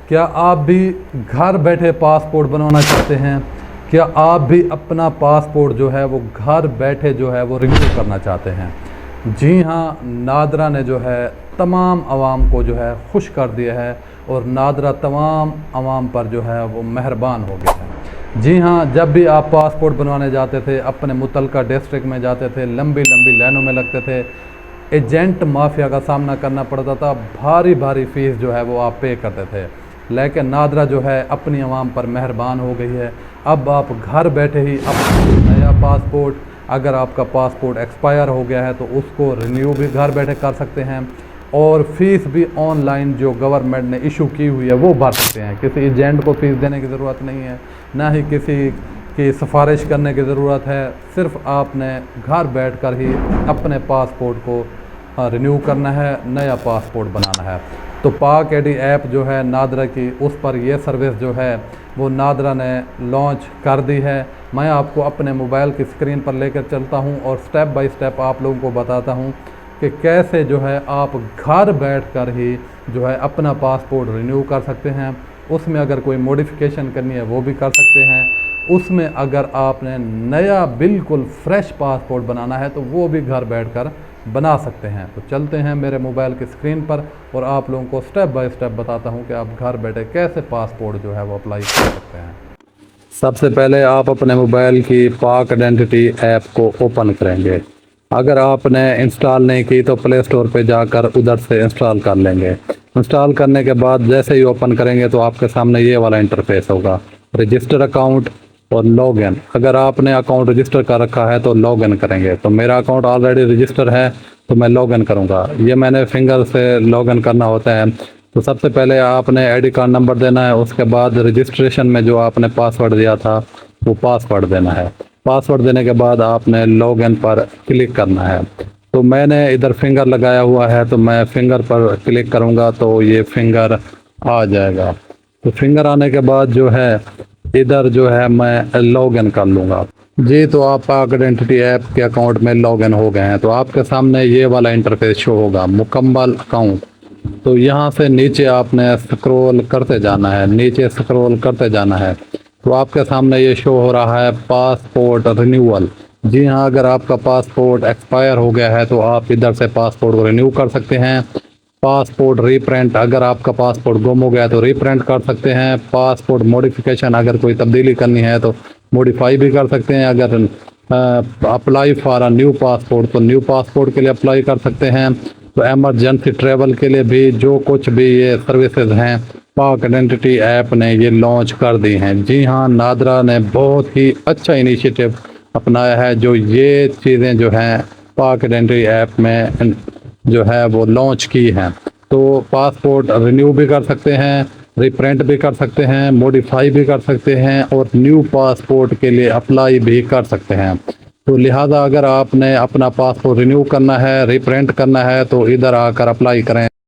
क्या आप भी घर बैठे पासपोर्ट बनवाना चाहते हैं? क्या आप भी अपना पासपोर्ट जो है वो घर बैठे जो है वो रिन्यू करना चाहते हैं? जी हाँ, नादरा ने जो है तमाम आवाम को जो है खुश कर दिया है और नादरा तमाम आवाम पर जो है वो मेहरबान हो गया है। जी हाँ, जब भी आप पासपोर्ट बनवाने जाते थे, अपने मुतलका डिस्ट्रिक्ट में जाते थे, लंबी लंबी लाइनों में लगते थे, एजेंट माफिया का सामना करना पड़ता था, भारी भारी फ़ीस जो है वो आप पे करते थे। लेकिन नादरा जो है अपनी आवाम पर मेहरबान हो गई है। अब आप घर बैठे ही अपना नया पासपोर्ट, अगर आपका पासपोर्ट एक्सपायर हो गया है तो उसको रिन्यू भी घर बैठे कर सकते हैं और फ़ीस भी ऑनलाइन जो गवर्नमेंट ने इशू की हुई है वो भर सकते हैं। किसी एजेंट को फ़ीस देने की ज़रूरत नहीं है, ना ही किसी की सिफारिश करने की ज़रूरत है। सिर्फ आपने घर बैठकर ही अपने पासपोर्ट को रिन्यू करना है, नया पासपोर्ट बनाना है। तो पाक एडी ऐप जो है नादरा की, उस पर यह सर्विस जो है वो नादरा ने लॉन्च कर दी है। मैं आपको अपने मोबाइल की स्क्रीन पर लेकर चलता हूं और स्टेप बाय स्टेप आप लोगों को बताता हूं कि कैसे जो है आप घर बैठकर ही जो है अपना पासपोर्ट रिन्यू कर सकते हैं। उसमें अगर कोई मॉडिफिकेशन करनी है वो भी कर सकते हैं। उसमें अगर आपने नया बिल्कुल फ्रेश पासपोर्ट बनाना है तो वो भी घर बैठकर बना सकते हैं। तो चलते हैं मेरे मोबाइल की स्क्रीन पर और आप लोगों को स्टेप बाय स्टेप बताता हूं कि आप घर बैठे कैसे पासपोर्ट जो है वो अप्लाई कर सकते हैं। सबसे पहले आप अपने मोबाइल की पाक आइडेंटिटी ऐप को ओपन करेंगे। अगर आपने इंस्टॉल नहीं की तो प्ले स्टोर पे जाकर उधर से इंस्टॉल कर लेंगे। इंस्टॉल करने के बाद जैसे ही ओपन करेंगे तो आपके सामने ये वाला इंटरफेस होगा, रजिस्टर अकाउंट और लॉगिन। अगर आपने अकाउंट रजिस्टर कर रखा है तो लॉगिन करेंगे। तो मेरा अकाउंट ऑलरेडी रजिस्टर है तो मैं लॉगिन करूंगा। ये मैंने फिंगर से लॉगिन करना होता है। तो सबसे पहले आपने आईडी कार्ड नंबर देना है, उसके बाद रजिस्ट्रेशन में जो आपने पासवर्ड दिया था वो पासवर्ड देना है। पासवर्ड देने के बाद आपने लॉगिन पर क्लिक करना है। तो मैंने इधर फिंगर लगाया हुआ है तो मैं फिंगर पर क्लिक करूंगा तो ये फिंगर आ जाएगा। तो फिंगर आने के बाद जो है इधर जो है मैं लॉगिन कर लूँगा। जी, तो आप पाक आइडेंटिटी ऐप के अकाउंट में लॉगिन हो गए हैं। तो आपके सामने ये वाला इंटरफेस शो होगा, मुकम्मल अकाउंट। तो यहाँ से नीचे आपने स्क्रॉल करते जाना है, नीचे स्क्रॉल करते जाना है। तो आपके सामने ये शो हो रहा है पासपोर्ट रिन्यूअल। जी हाँ, अगर आपका पासपोर्ट एक्सपायर हो गया है तो आप इधर से पासपोर्ट को रिन्यू कर सकते हैं। पासपोर्ट रीप्रिंट, अगर आपका पासपोर्ट गुम हो गया है तो रीप्रिंट कर सकते हैं। पासपोर्ट मॉडिफिकेशन, अगर कोई तब्दीली करनी है तो मॉडिफाई भी कर सकते हैं। अगर apply for a new passport तो न्यू पासपोर्ट के लिए अप्लाई कर सकते हैं। तो एमरजेंसी ट्रैवल के लिए भी जो कुछ भी ये सर्विसेज हैं पाक आइडेंटिटी ऐप ने ये लॉन्च कर दी हैं। जी हाँ, नादरा ने बहुत ही अच्छा इनिशिएटिव अपनाया है जो ये चीज़ें जो हैं पाक आइडेंटिटी ऐप में जो है वो लॉन्च की हैं। तो पासपोर्ट रिन्यू भी कर सकते हैं, रिप्रिंट भी कर सकते हैं, मॉडिफाई भी कर सकते हैं और न्यू पासपोर्ट के लिए अप्लाई भी कर सकते हैं। तो लिहाजा अगर आपने अपना पासपोर्ट रिन्यू करना है, रिप्रिंट करना है तो इधर आकर अप्लाई करें।